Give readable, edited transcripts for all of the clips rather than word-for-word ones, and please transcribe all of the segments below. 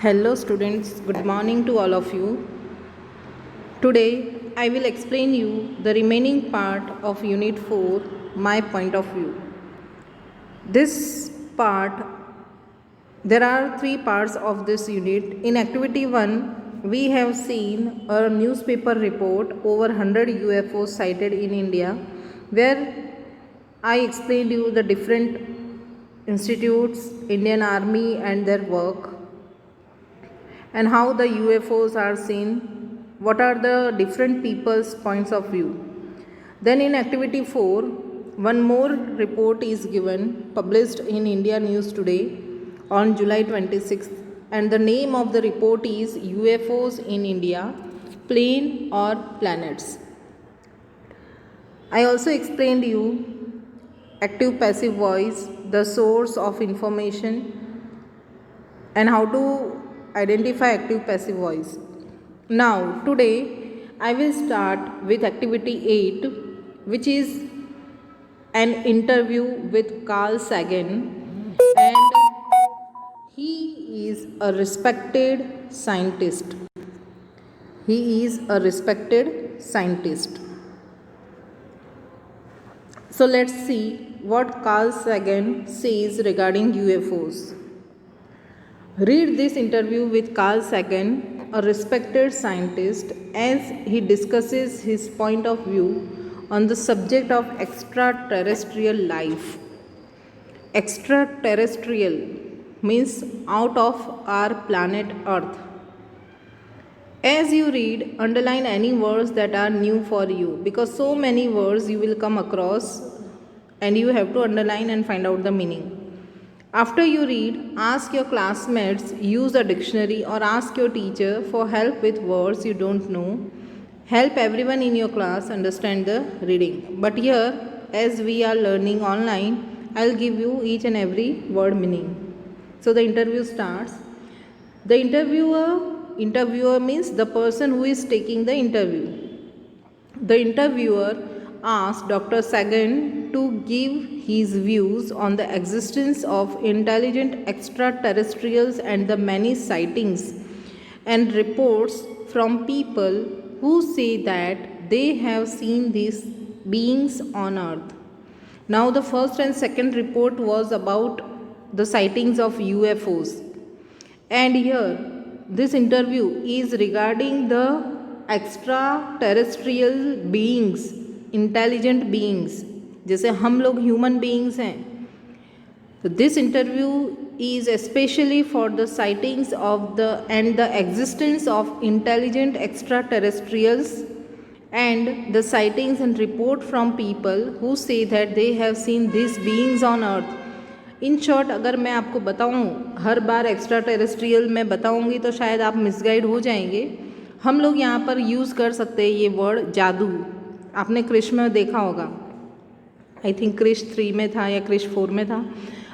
Hello students, good morning to all of you. Today I will explain you the remaining part of Unit 4, my point of view. This part, there are three parts of this unit. In activity 1, we have seen a newspaper report over 100 UFOs sighted in India, where I explained you the different institutes, Indian Army and their work, and how the UFOs are seen, what are the different people's points of view. Then in activity 4, one more report is given, published in India News Today on July 26th, and the name of the report is UFOs in India, Plane or Planets. I also explained you active passive voice, the source of information, and how to identify active passive voice. Now today I will start with activity 8, which is an interview with Carl Sagan, and he is a respected scientist. He is a respected scientist. So let's see what Carl Sagan says regarding UFOs. Read this interview with Carl Sagan, a respected scientist, as he discusses his point of view on the subject of extraterrestrial life. Extraterrestrial means out of our planet Earth. As you read, underline any words that are new for you, because so many words you will come across and you have to underline and find out the meaning. After you read, ask your classmates, use a dictionary, or ask your teacher for help with words you don't know. Help everyone in your class understand the reading. But here, as we are learning online, I'll give you each and every word meaning. So the interview starts. The interviewer means the person who is taking the interview. The interviewer asked Dr. Sagan to give his views on the existence of intelligent extraterrestrials and the many sightings and reports from people who say that they have seen these beings on Earth. Now, the first and second report was about the sightings of UFOs, and here this interview is regarding the extraterrestrial beings, intelligent beings, जैसे हम लोग human beings हैं. तो this interview is specially for the sightings of the and the existence of intelligent extra terrestrials and the sightings and report from people who say that they have seen this beings on earth. In short अगर मैं आपको बताऊं, हर बार extra terrestrial मैं बताऊंगी तो शायद आप misguide हो जाएंगे. हम लोग यहाँ पर यूज़ कर सकते हैं ये वर्ड जादू. आपने क्रिश में देखा होगा, आई थिंक क्रिश 3 में था या क्रिश 4 में था.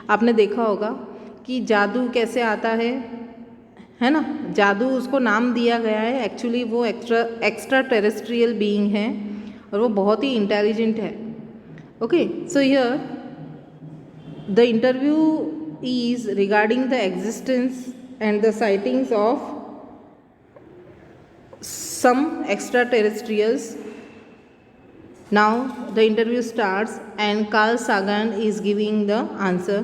आपने देखा होगा कि जादू कैसे आता है ना. जादू उसको नाम दिया गया है, एक्चुअली वो एक्स्ट्रा टेरेस्ट्रियल बीइंग है और वो बहुत ही इंटेलिजेंट है. Okay, so here the interview is regarding the existence and the sightings of some extra terrestrials. Now the interview starts and Carl Sagan is giving the answer.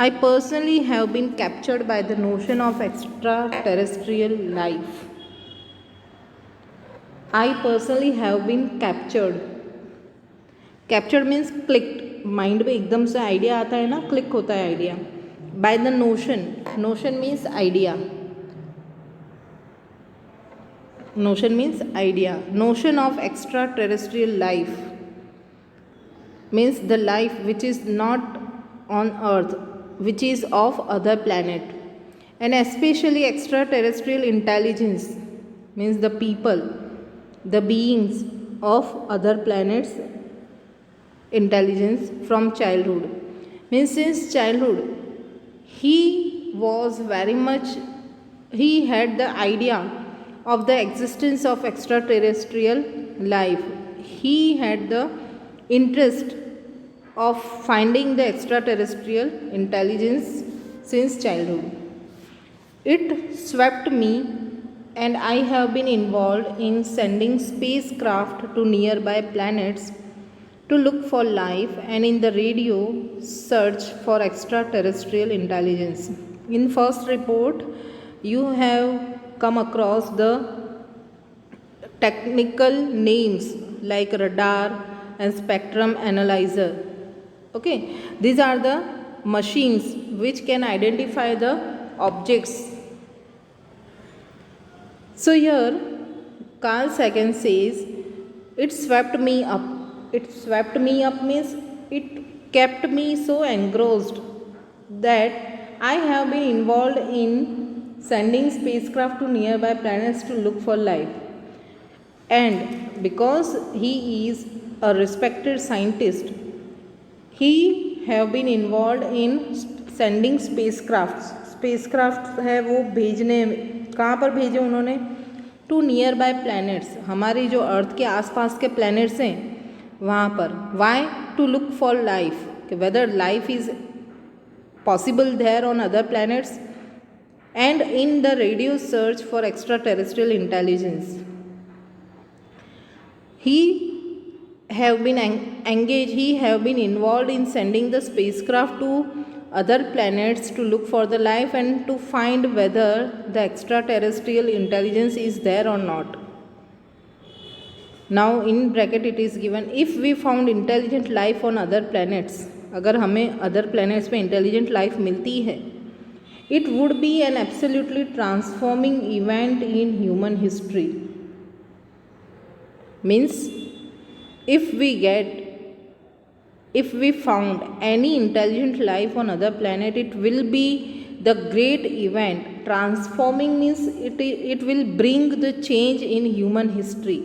I personally have been captured by the notion of extraterrestrial life. I personally have been captured. Captured means clicked. Mind में एकदम से idea आता है ना, click होता है idea. By the notion. Notion means idea. Notion means idea. Notion of extraterrestrial life means the life which is not on earth, which is of other planet, and especially extraterrestrial intelligence means the people, the beings of other planets, intelligence from childhood. Means since childhood he had the idea of the existence of extraterrestrial life. He had the interest of finding the extraterrestrial intelligence since childhood. It swept me, and I have been involved in sending spacecraft to nearby planets to look for life and in the radio search for extraterrestrial intelligence. In first report, you have come across the technical names like radar and spectrum analyzer. Okay, these are the machines which can identify the objects. So here Carl Sagan says, it swept me up. It swept me up means it kept me so engrossed that I have been involved in sending spacecraft to nearby planets to look for life. And because he is a respected scientist, he have been involved in sending spacecraft है वो भेजने, कहाँ पर भेजे उन्होंने, to near by planets, हमारी जो अर्थ के आसपास के प्लैनेट्स हैं वहाँ पर. Why? To look for life, कि whether life is possible there on other planets, and in the radio search for extra terrestrial intelligence. He have been engaged, he have been involved in sending the spacecraft to other planets to look for the life and to find whether the extraterrestrial intelligence is there or not. Now in bracket it is given, if we found intelligent life on other planets, अगर हमें other planets में intelligent life मिलती है, it would be an absolutely transforming event in human history. Means if we found any intelligent life on other planet, it will be the great event. Transforming means it will bring the change in human history.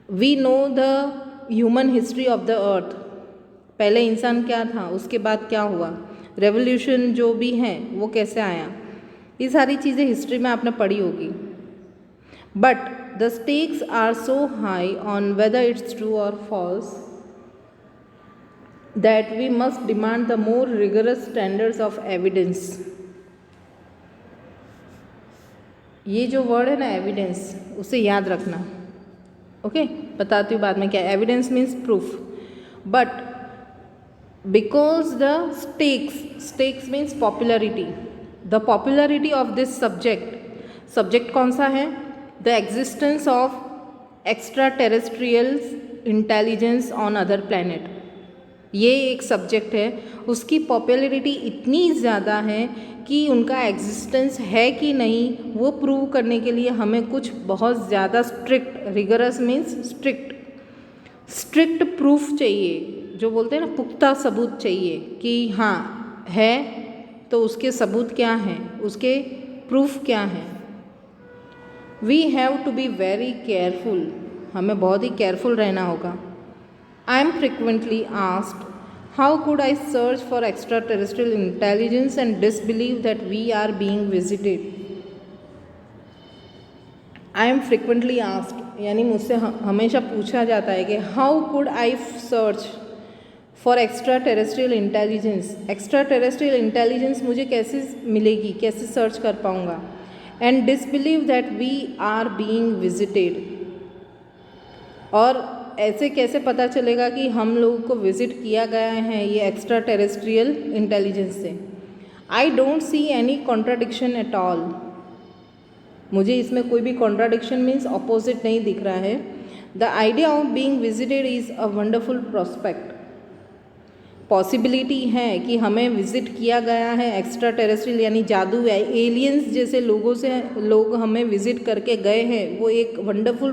We know the human history of the earth. पहले इंसान क्या था, उसके बाद क्या हुआ, revolution जो भी है वो कैसे आया, ये सारी चीज़ें हिस्ट्री में आपने पढ़ी होगी. But the stakes are so high on whether it's true or false that we must demand the more rigorous standards of evidence. ये जो वर्ड है ना एविडेंस, उसे याद रखना. ओके, बताती हूँ बाद में क्या. Evidence means proof, but because the stakes means popularity, the popularity of this subject कौन सा है, the existence of extra terrestrial intelligence on other planet. ये एक सब्जेक्ट है, उसकी पॉपुलरिटी इतनी ज़्यादा है कि उनका एग्जिस्टेंस है कि नहीं वो प्रूव करने के लिए हमें कुछ बहुत ज़्यादा strict, rigorous means strict proof चाहिए, जो बोलते हैं ना पुख्ता सबूत चाहिए कि हाँ है, तो उसके सबूत क्या हैं, उसके प्रूफ क्या हैं. We have to be very careful, हमें बहुत ही केयरफुल रहना होगा. I am frequently asked, how could I search for extra terrestrial intelligence and disbelieve that we are being visited. I am frequently asked यानी मुझसे हमेशा पूछा जाता है कि how could I search for extra terrestrial intelligence. Extra terrestrial intelligence मुझे कैसे मिलेगी, कैसे सर्च कर पाऊँगा. And disbelieve that we are being visited, और ऐसे कैसे पता चलेगा कि हम लोगों को विजिट किया गया है ये एक्स्ट्रा टेरेस्ट्रियल इंटेलिजेंस से. I don't see any contradiction at all, मुझे इसमें कोई भी कॉन्ट्राडिक्शन मीन्स अपोजिट नहीं दिख रहा है. The idea of being visited is a wonderful prospect. Possibility है कि हमें विजिट किया गया है एक्स्ट्रा टेरेस्ट्रियल यानी जादू है, एलियंस जैसे लोगों से लोग हमें विजिट करके गए हैं, वो एक वंडरफुल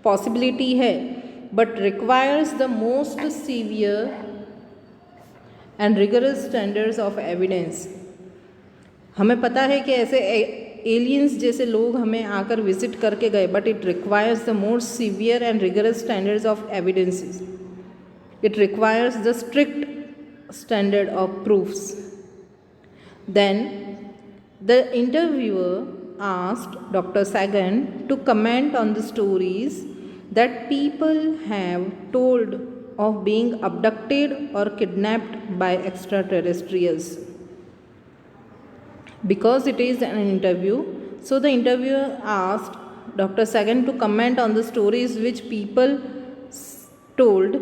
पॉसिबिलिटी है. But requires the most severe and rigorous standards of evidence. हमें पता है कि ऐसे एलियंस जैसे लोग हमें आकर विजिट करके गए, but it requires the most severe and rigorous standards of evidences. It requires the strict standard of proofs. Then the interviewer asked Dr. Sagan to comment on the stories that people have told of being abducted or kidnapped by extraterrestrials. Because it is an interview, so the interviewer asked Dr. Sagan to comment on the stories which people told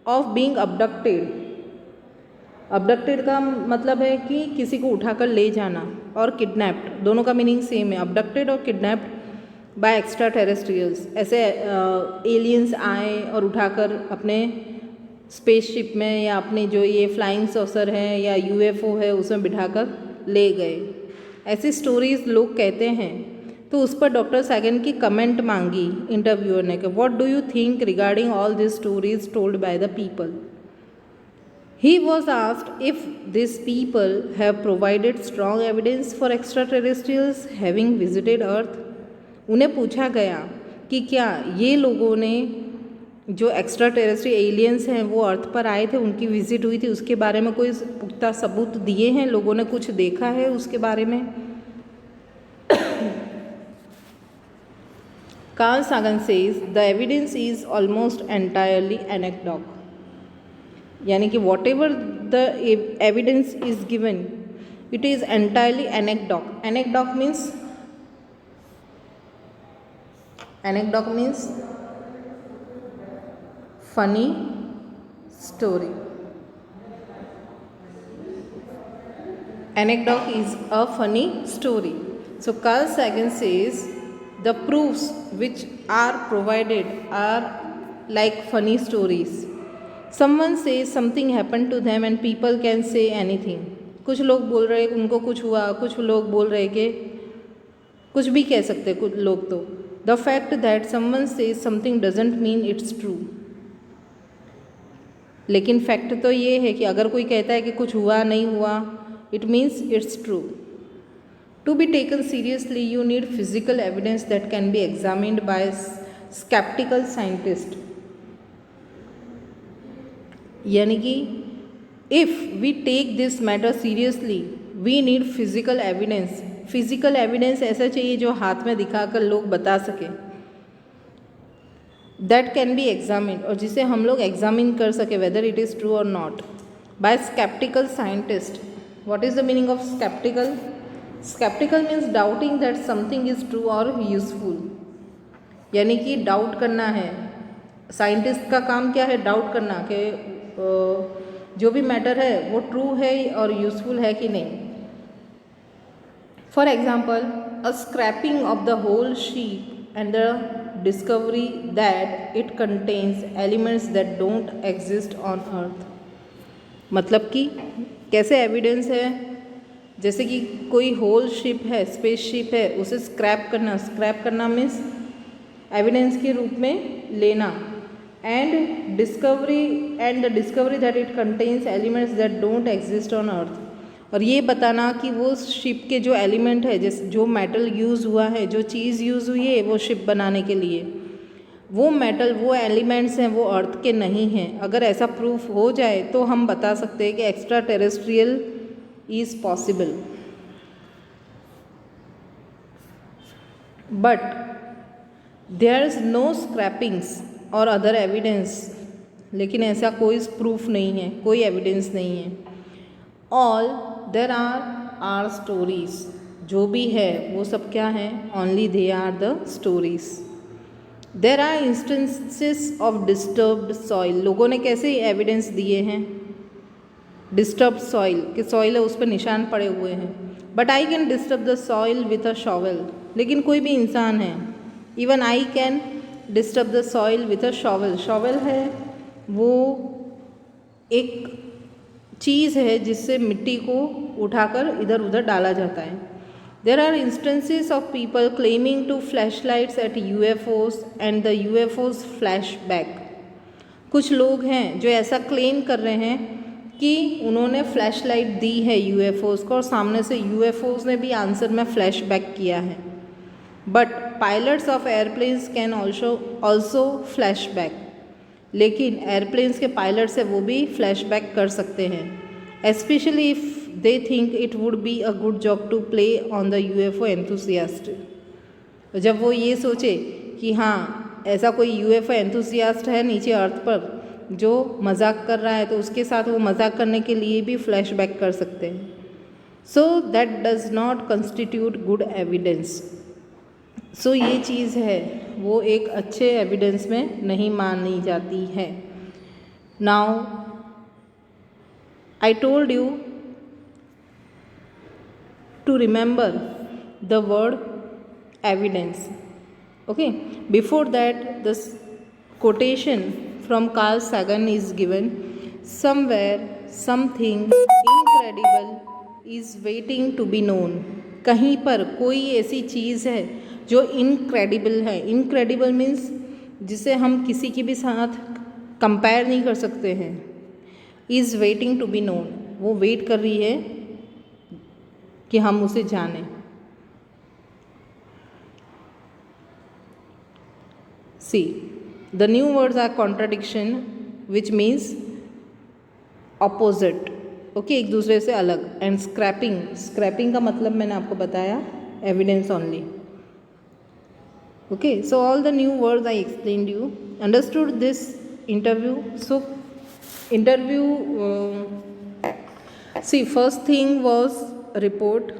of being abducted. Abducted का मतलब है कि किसी को उठाकर ले जाना, और किडनैप्ड, दोनों का मीनिंग सेम है, अबडक्टेड और किडनैप्ड बाय एक्स्ट्रा टेरेस्ट्रियल्स। ऐसे एलियंस आए और उठाकर अपने स्पेसशिप में या अपने जो ये फ्लाइंग सॉसर है या यूएफओ है उसमें बिठाकर ले गए, ऐसी स्टोरीज लोग कहते हैं। तो उस पर डॉक्टर सैगन की कमेंट मांगी इंटरव्यूअर ने कि what do you think regarding all this stories told by the people. He was asked if these people have provided strong evidence for extraterrestrials having visited Earth. उन्हें पूछा गया कि क्या ये लोगों ने जो एक्स्ट्रा टेरेस्ट्रियल एलियंस हैं वो अर्थ पर आए थे, उनकी विजिट हुई थी, उसके बारे में कोई पुख्ता सबूत दिए हैं, लोगों ने कुछ देखा है उसके बारे में। Carl Sagan says the evidence is almost entirely anecdotal, यानी कि whatever the evidence is given it is entirely anecdote. Anecdote means funny story. Anecdote is a funny story. So Carl Sagan says the proofs which are provided are like funny stories. Someone says something happened to them and people can say anything. कुछ लोग बोल रहे उनको कुछ हुआ, कुछ लोग बोल रहे कि कुछ भी कह सकते कुछ लोग। तो the fact that someone says something doesn't mean it's true. लेकिन फैक्ट तो ये है कि अगर कोई कहता है कि कुछ हुआ नहीं हुआ, it means it's true. To be taken seriously, you need physical evidence that can be examined by skeptical scientists. यानी कि if we take this matter seriously we need physical evidence. Physical evidence ऐसा चाहिए जो हाथ में दिखाकर लोग बता सके, दैट कैन बी एग्जामिन्ड, और जिसे हम लोग एग्जामिन कर सके वेदर इट इज़ ट्रू और not, by skeptical scientist. What is the meaning of skeptical? Skeptical means doubting that something is true और यूजफुल, यानी कि डाउट करना है। साइंटिस्ट का काम क्या है? डाउट करना कि जो भी मैटर है वो ट्रू है और यूजफुल है कि नहीं। For example, a scraping of the whole ship and the discovery that it contains elements that don't exist on earth. मतलब कि कैसे एविडेंस है? जैसे कि कोई होल शिप है, स्पेस शिप है, उसे स्क्रैप करना। स्क्रैप करना मीन्स एविडेंस के रूप में लेना। and the discovery that it contains elements that don't exist on earth, और ये बताना कि वो शिप के जो एलिमेंट है, जैसे जो मेटल यूज़ हुआ है, जो चीज़ यूज़ हुई है वो शिप बनाने के लिए, वो मेटल, वो एलिमेंट्स हैं, वो अर्थ के नहीं हैं। अगर ऐसा प्रूफ हो जाए तो हम बता सकते हैं कि extra terrestrial is possible. But there is no scrapings और अदर एविडेंस, लेकिन ऐसा कोई प्रूफ नहीं है, कोई एविडेंस नहीं है। ऑल देर आर स्टोरीज, जो भी है वो सब क्या है? Only they are the stories. There are instances of disturbed soil. लोगों ने कैसे एविडेंस दिए हैं? डिस्टर्ब्ड सॉइल, कि सॉइल है उस पर निशान पड़े हुए हैं। But I can disturb the soil with a shovel. लेकिन कोई भी इंसान है, even I can disturb the soil with a shovel. Shovel है वो एक चीज़ है जिससे मिट्टी को उठाकर इधर उधर डाला जाता है। There are instances of people claiming to flash lights at UFOs and the UFOs flash back. कुछ लोग हैं जो ऐसा क्लेम कर रहे हैं कि उन्होंने फ्लैश लाइट दी है यूएफओस को और सामने से यूएफओस ने भी आंसर में फ्लैश बैक किया है। But pilots of airplanes can also flash back. लेकिन एयरप्लेन्स के पायलट्स है वो भी फ्लैश बैक कर सकते हैं, especially if they think it would be a good job to play on the UFO enthusiast. तो जब वो ये सोचे कि हाँ ऐसा कोई यूएफओ एंथुसियास्ट है नीचे अर्थ पर जो मजाक कर रहा है, तो उसके साथ वो मजाक करने के लिए भी फ्लैश बैक कर सकते हैं। So that does not constitute good evidence. So ये चीज़ है वो एक अच्छे एविडेंस में नहीं मानी जाती है। Now I told you to remember the word evidence. Okay, before that this quotation from Carl Sagan is given: somewhere something incredible is waiting to be known. कहीं पर कोई ऐसी चीज़ है जो इनक्रेडिबल है। इनक्रेडिबल मीन्स जिसे हम किसी के भी साथ कंपेयर नहीं कर सकते हैं। Is waiting to be known, वो वेट कर रही है कि हम उसे जानें। See the new words are contradiction which means opposite. Okay, एक दूसरे से अलग। एंड स्क्रैपिंग, स्क्रैपिंग का मतलब मैंने आपको बताया evidence only. Okay, so all the new words I explained you. Understood this interview? So interview, see first thing was report,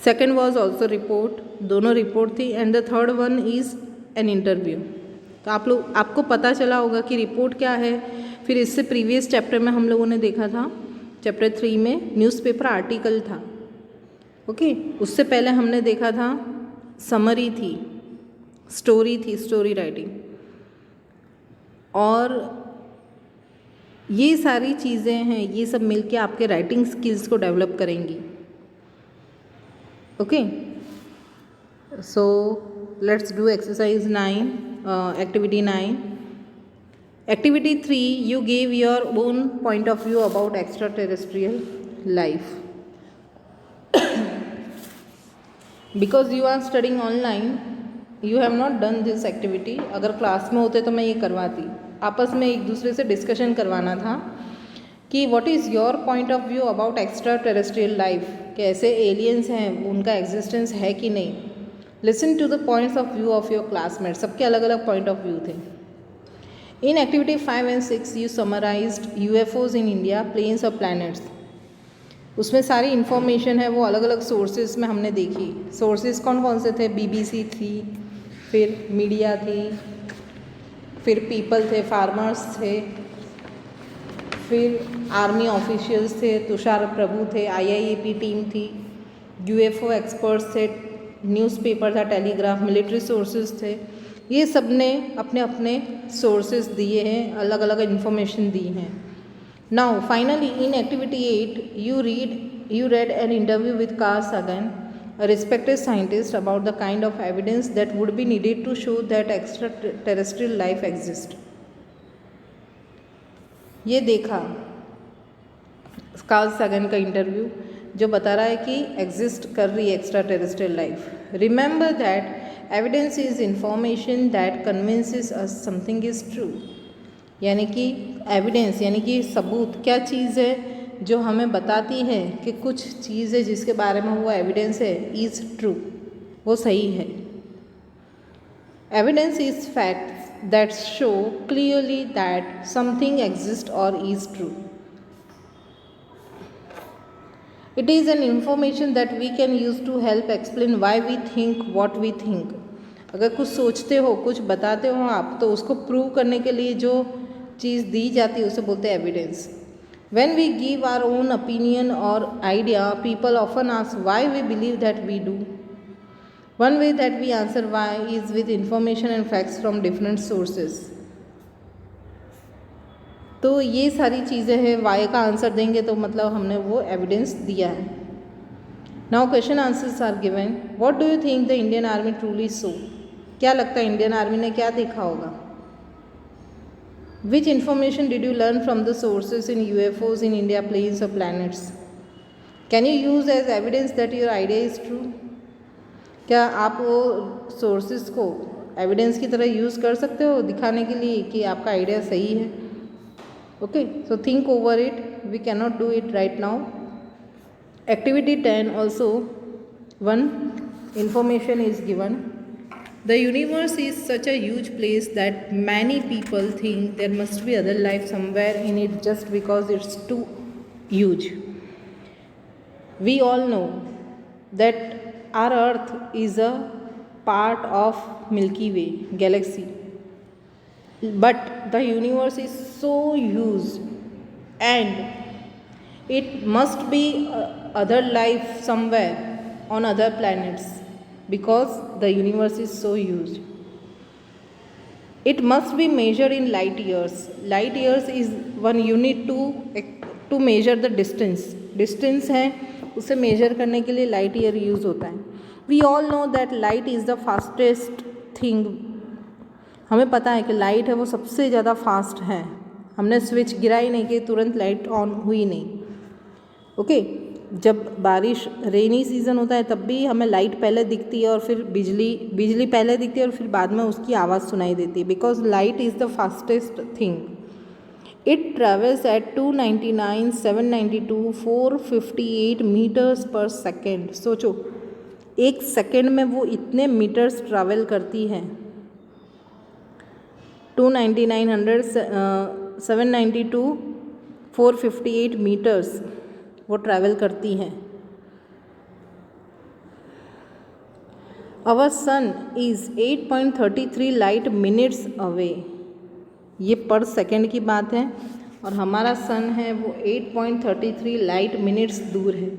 second was also report, दोनों रिपोर्ट थी। And the third one is an interview. तो आपको पता चला होगा कि report क्या है। फिर इससे प्रीवियस चैप्टर में हम लोगों ने देखा था, चैप्टर 3 में न्यूज़पेपर आर्टिकल था। ओके, उससे पहले हमने देखा था समरी थी, स्टोरी थी, स्टोरी राइटिंग। और ये सारी चीज़ें हैं, ये सब मिलके आपके राइटिंग स्किल्स को डेवलप करेंगी। Okay, so let's do exercise 9, activity 9। Activity 3, you gave your own point of view about extraterrestrial life. Because you are studying online, you have not done this activity. अगर class में होते तो मैं ये करवाती। आपस में एक दूसरे से डिस्कशन करवाना था कि what is your point of view about extra terrestrial life, कैसे एलियंस हैं, उनका एग्जिस्टेंस है कि नहीं। Listen to the points of view of your classmate, सबके अलग अलग पॉइंट ऑफ व्यू थे। In activity 5 and 6 you summarised UFOs in India, planes और प्लैनेट्स। उसमें सारी इन्फॉर्मेशन है वो अलग अलग सोर्सेज में हमने देखी। सोर्सेज कौन कौन से थे? BBC थी, फिर मीडिया थी, फिर पीपल थे, फार्मर्स थे, फिर आर्मी ऑफिशियल्स थे, तुषार प्रभु थे, IIAP टीम थी, UFO एक्सपर्ट्स थे, न्यूज़पेपर था, टेलीग्राफ, मिलिट्री सोर्सेज थे। ये सब ने अपने अपने सोर्सेज दिए हैं, अलग अलग इन्फॉर्मेशन दी हैं। Now finally in activity 8 you read an interview with Carl Sagan, a respected scientist, about the kind of evidence that would be needed to show that extraterrestrial life exists. ये देखा Karl Sagan का interview जो बता रहा है कि exist कर रही है extra terrestrial life. Remember that evidence is information that convinces us something is true. यानी कि एविडेंस यानी कि सबूत क्या चीज़ है जो हमें बताती है कि कुछ चीज़ है जिसके बारे में वो एविडेंस है इज़ ट्रू, वो सही है। Evidence is facts that show clearly that something exists or is true. It is an information that we can use to help explain why we think what we think. अगर कुछ सोचते हो, कुछ बताते हो आप, तो उसको प्रूव करने के लिए जो चीज़ दी जाती है उसे बोलते हैं evidence. When we give our own opinion or idea, people often ask why we believe that we do. One way that we answer why is with information and facts from different sources. तो ये सारी चीज़ें हैं, Y का answer देंगे तो मतलब हमने वो एविडेंस दिया है। Now question answers are given. What do you think the Indian army truly so? क्या लगता है इंडियन आर्मी ने क्या देखा होगा? Which information did you learn from the sources in UFOs in India, planes और planets? Can you use as evidence that your idea is true? क्या आप वो सोर्सेज को एविडेंस की तरह यूज़ कर सकते हो दिखाने के लिए कि आपका आइडिया सही है? Okay, so think over it, we can not do it right now. Activity 10 also one information is given. The universe is such a huge place that many people think there must be other life somewhere in it just because it's too huge. We all know that our Earth is a part of Milky Way galaxy, but the universe is so huge, and it must be other life somewhere on other planets, because the universe is so huge. It must be measured in light years. Light years is one unit to measure the distance. Distance है, उसे measure करने के लिए light year use होता है. We all know that light is the fastest thing. हमें पता है कि लाइट है वो सबसे ज़्यादा फास्ट है. हमने स्विच गिरा ही नहीं कि तुरंत लाइट ऑन हुई नहीं. ओके, जब बारिश रेनी सीज़न होता है तब भी हमें लाइट पहले दिखती है और फिर बिजली पहले दिखती है और फिर बाद में उसकी आवाज़ सुनाई देती है, because light is the fastest thing. It travels at 299, 792, 458 metres per second. सोचो, एक सेकेंड में वो इतने मीटर्स ट्रैवल करती है. 299, 792, 458 मीटर्स वो ट्रैवल करती हैं. Our sun is 8.33 light minutes away. ये पर सेकेंड की बात है, और हमारा सन है वो 8.33 लाइट मिनट्स दूर है.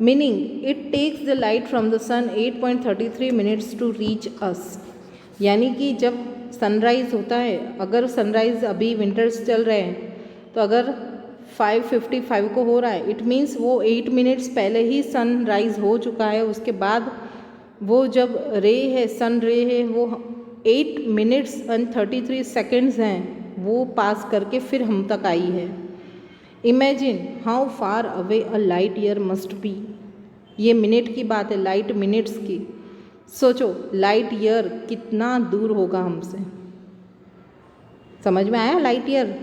Meaning it takes the light from the sun 8.33 minutes to reach us. यानी कि जब सनराइज़ होता है, अगर सनराइज़ अभी विंटर्स चल रहे हैं तो अगर 5:55 को हो रहा है, इट मीन्स वो 8 मिनट्स पहले ही सनराइज़ हो चुका है. उसके बाद वो जब रे है, सन रे है, वो 8 मिनट्स एंड 33 सेकेंड्स हैं, वो पास करके फिर हम तक आई है. Imagine how far away a light year must be. ये मिनट की बात है, लाइट मिनट्स की. सोचो लाइट ईयर कितना दूर होगा हमसे. समझ में आया light year?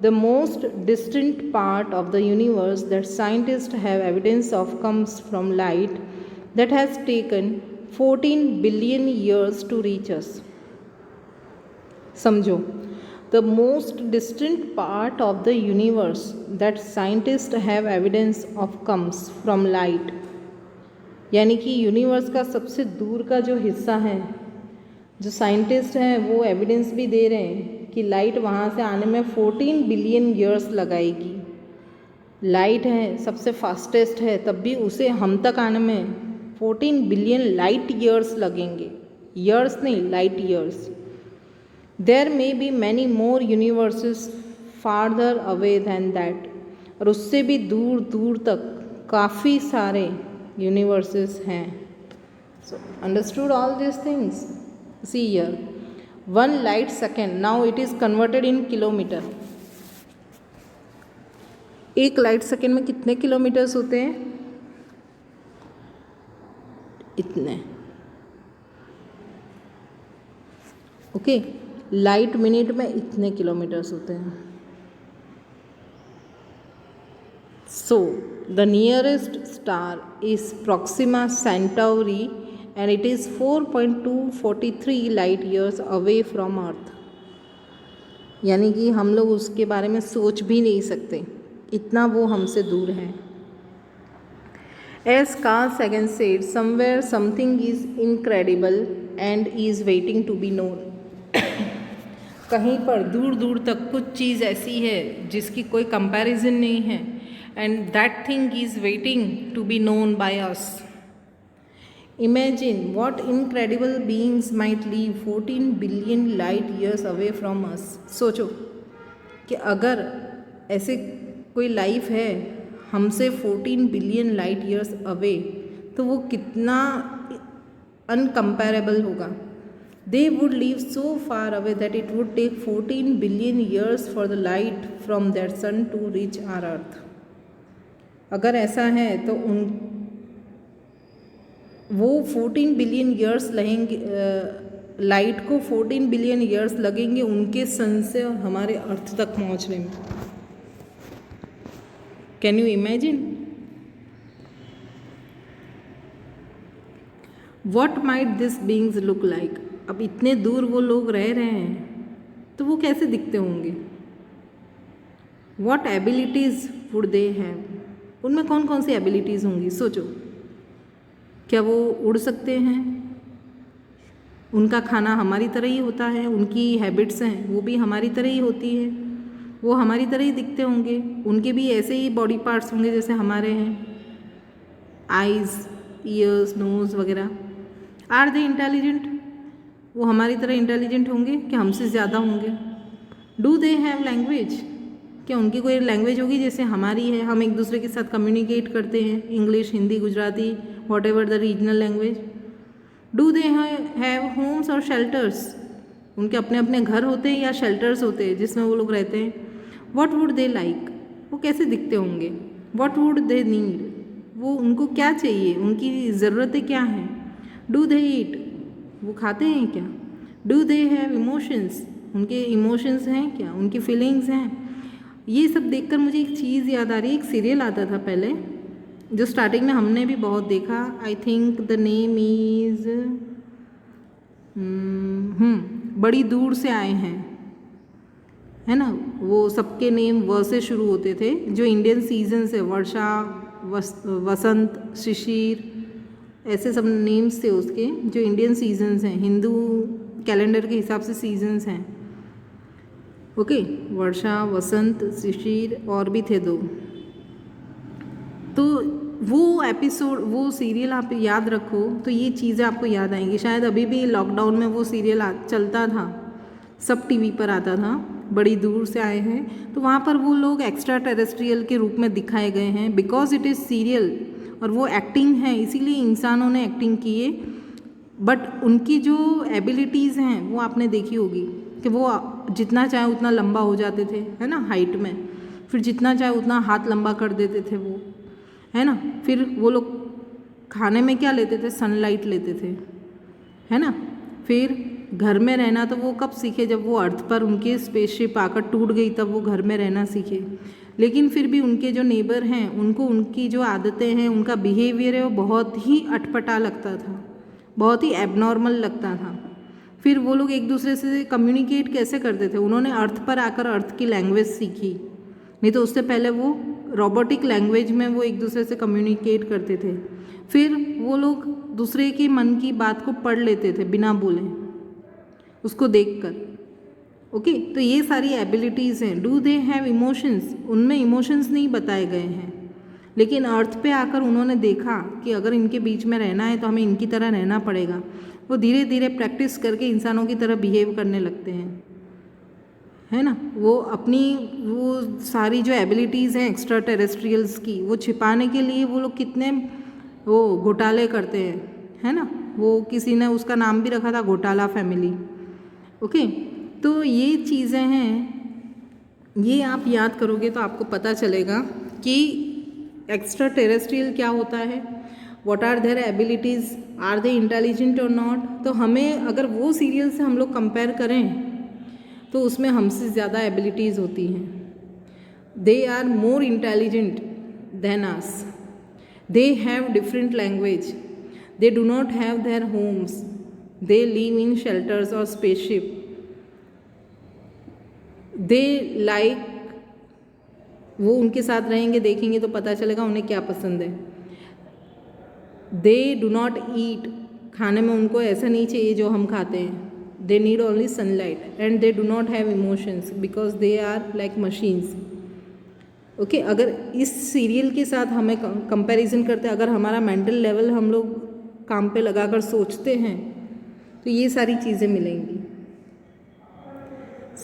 The most distant part of the universe that scientists have evidence of comes from light that has taken 14 billion years to reach us. समझो, the most distant part of the universe that scientists have evidence of comes from light. यानी कि universe का सबसे दूर का जो हिस्सा है, जो साइंटिस्ट हैं वो एविडेंस भी दे रहे हैं कि लाइट वहाँ से आने में 14 बिलियन ईयर्स लगाएगी. लाइट है सबसे फास्टेस्ट है, तब भी उसे हम तक आने में 14 बिलियन लाइट ईयर्स लगेंगे. ईयर्स नहीं, light years. There may be many more universes farther away than that. और उससे भी दूर दूर तक काफ़ी सारे यूनिवर्सेस हैं. So understood all this things. See here, 1 light second, now it is converted in kilometer. एक लाइट सेकेंड में कितने किलोमीटर्स होते हैं? इतने. ओके, लाइट मिनट में इतने किलोमीटर्स होते हैं. So the nearest star is Proxima Centauri and it is 4.243 light years away from Earth. यानी कि हम लोग उसके बारे में सोच भी नहीं सकते, इतना वो हमसे दूर है. As Carl Sagan said, somewhere something is incredible and is waiting to be known. कहीं पर दूर दूर तक कुछ चीज़ ऐसी है जिसकी कोई कंपैरिजन नहीं है, and that thing is waiting to be known by us. Imagine what incredible beings might live 14 billion light years away from us. सोचो कि अगर ऐसे कोई लाइफ है हमसे 14 बिलियन लाइट ईयर्स अवे, तो वो कितना अनकम्पेरेबल होगा. They would live so far away that it would take 14 billion years for the light from their sun to reach our earth. अगर ऐसा है तो वो 14 बिलियन ईयर्स लगेंगे, लाइट को 14 बिलियन ईयर्स लगेंगे उनके सन से और हमारे अर्थ तक पहुंचने में. Can you imagine? What might this beings look like. अब इतने दूर वो लोग रह रहे हैं तो वो कैसे दिखते होंगे? What abilities would they have. उनमें कौन कौन सी एबिलिटीज़ होंगी, सोचो। क्या वो उड़ सकते हैं? उनका खाना हमारी तरह ही होता है, उनकी हैबिट्स हैं वो भी हमारी तरह ही होती है, वो हमारी तरह ही दिखते होंगे, उनके भी ऐसे ही बॉडी पार्ट्स होंगे जैसे हमारे हैं, आइज़, ईयर्स, नोज़ वगैरह। Are they intelligent? वो हमारी तरह इंटेलिजेंट होंगे कि हमसे ज़्यादा होंगे? Do they have language? क्या उनकी कोई लैंग्वेज होगी जैसे हमारी है, हम एक दूसरे के साथ कम्युनिकेट करते हैं, English, Hindi, Gujarati, whatever the regional language? Do they have homes और शेल्टर्स? उनके अपने अपने घर होते हैं या शेल्टर्स होते हैं जिसमें वो लोग रहते हैं? What would they like? वो कैसे दिखते होंगे? What would they need? वो उनको क्या चाहिए, उनकी ज़रूरतें क्या हैं? डू दे ईट? वो खाते हैं क्या? Do they have emotions? उनके इमोशंस हैं क्या, उनकी फीलिंग्स हैं? ये सब देखकर मुझे एक चीज़ याद आ रही है, एक सीरियल आता था पहले जो स्टार्टिंग में हमने भी बहुत देखा, I think the name is बड़ी दूर से आए हैं, है ना। वो सबके नेम व से शुरू होते थे, जो इंडियन सीजन्स है, वर्षा, वसंत, शिशिर, ऐसे सब नेम्स थे उसके, जो इंडियन सीजन्स हैं, हिंदू कैलेंडर के हिसाब से सीजन्स हैं। ओके, वर्षा, वसंत, शिशिर और भी थे 2। तो वो एपिसोड, वो सीरियल आप याद रखो तो ये चीज़ें आपको याद आएंगी। शायद अभी भी लॉकडाउन में वो सीरियल चलता था, सब टीवी पर आता था, बड़ी दूर से आए हैं। तो वहाँ पर वो लोग एक्स्ट्रा टेरेस्ट्रियल के रूप में दिखाए गए हैं, बिकॉज इट इज़ सीरियल और वो एक्टिंग है, इसीलिए इंसानों ने एक्टिंग की है। बट उनकी जो एबिलिटीज़ हैं वो आपने देखी होगी कि वो जितना चाहे उतना लंबा हो जाते थे, है ना, हाइट में, फिर जितना चाहे उतना हाथ लंबा कर देते थे वो, है ना। फिर वो लोग खाने में क्या लेते थे? सनलाइट लेते थे, है ना। फिर घर में रहना तो वो कब सीखे? जब वो अर्थ पर उनकी स्पेसशिप आकर टूट गई तब वो घर में रहना सीखे। लेकिन फिर भी उनके जो नेबर हैं उनको उनकी जो आदतें हैं, उनका बिहेवियर है, वो बहुत ही अटपटा लगता था, बहुत ही एबनॉर्मल लगता था। फिर वो लोग एक दूसरे से कम्युनिकेट कैसे करते थे? उन्होंने अर्थ पर आकर अर्थ की लैंग्वेज सीखी, नहीं तो उससे पहले वो रोबोटिक लैंग्वेज में वो एक दूसरे से कम्युनिकेट करते थे। फिर वो लोग दूसरे के मन की बात को पढ़ लेते थे बिना बोले, उसको देखकर। ओके, तो ये सारी एबिलिटीज़ हैं। Do they have emotions? उनमें इमोशंस नहीं बताए गए हैं, लेकिन अर्थ पे आकर उन्होंने देखा कि अगर इनके बीच में रहना है तो हमें इनकी तरह रहना पड़ेगा। वो धीरे धीरे प्रैक्टिस करके इंसानों की तरह बिहेव करने लगते हैं, है ना। वो अपनी वो सारी जो एबिलिटीज़ हैं एक्स्ट्रा टेरेस्ट्रियल्स की, वो छिपाने के लिए वो लोग कितने वो घोटाले करते हैं, है ना। वो किसी ने उसका नाम भी रखा था घोटाला फैमिली। ओके, तो ये चीज़ें हैं, ये आप याद करोगे तो आपको पता चलेगा कि एक्स्ट्रा टेरेस्ट्रियल क्या होता है, what are their abilities, are they intelligent और नॉट। तो हमें अगर वो सीरियल से हम लोग कंपेयर करें तो उसमें हमसे ज़्यादा एबिलिटीज़ होती हैं। They are more intelligent than us, they have different language, they do not have their homes, they live in shelters और स्पेसशिप, दे लाइक, वो उनके साथ रहेंगे, देखेंगे तो पता चलेगा उन्हें क्या पसंद है। दे डू नॉट ईट, खाने में उनको ऐसा नहीं चाहिए जो हम खाते हैं। They need only sunlight and they do not have emotions because they are like machines. Okay, अगर इस सीरियल के साथ हमें कंपैरिजन करते हैं, अगर हमारा मेंटल लेवल हम लोग काम पे लगाकर सोचते हैं तो ये सारी चीज़ें मिलेंगी।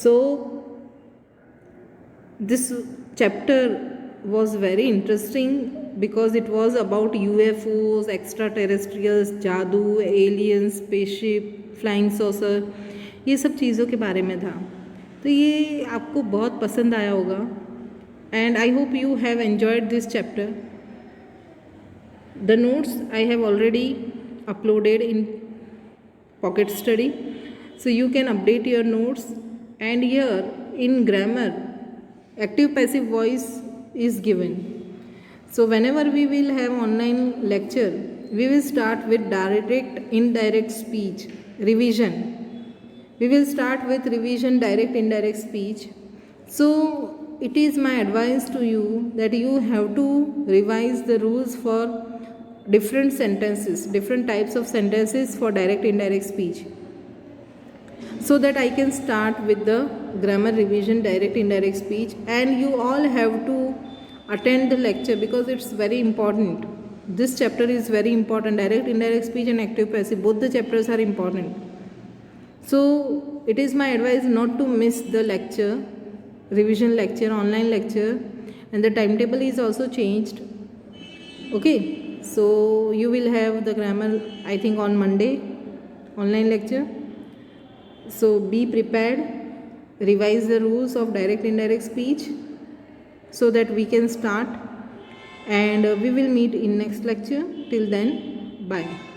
So this chapter was very interesting because it was about UFOs, extraterrestrials, जादू, aliens, spaceship, फ्लाइंग सॉसर, ये सब चीज़ों के बारे में था। तो ये आपको बहुत पसंद आया होगा and I hope you have enjoyed this chapter. The notes I have already uploaded in pocket study, so you can update your notes. And here in grammar active passive voice is given. So whenever we will have online lecture, we will start with direct indirect speech revision. We will start with revision direct indirect speech. So it is my advice to you that you have to revise the rules for different sentences, different types of sentences for direct indirect speech, so that I can start with the grammar revision direct indirect speech. And you all have to attend the lecture because it's very important. This chapter is very important. Direct indirect speech and active passive, both the chapters are important. So it is my advice not to miss the lecture, revision lecture, online lecture, and the timetable is also changed. Okay, so you will have the grammar, I think, on Monday, online lecture. So be prepared, revise the rules of direct indirect speech so that we can start, and we will meet in next lecture. Till then, bye.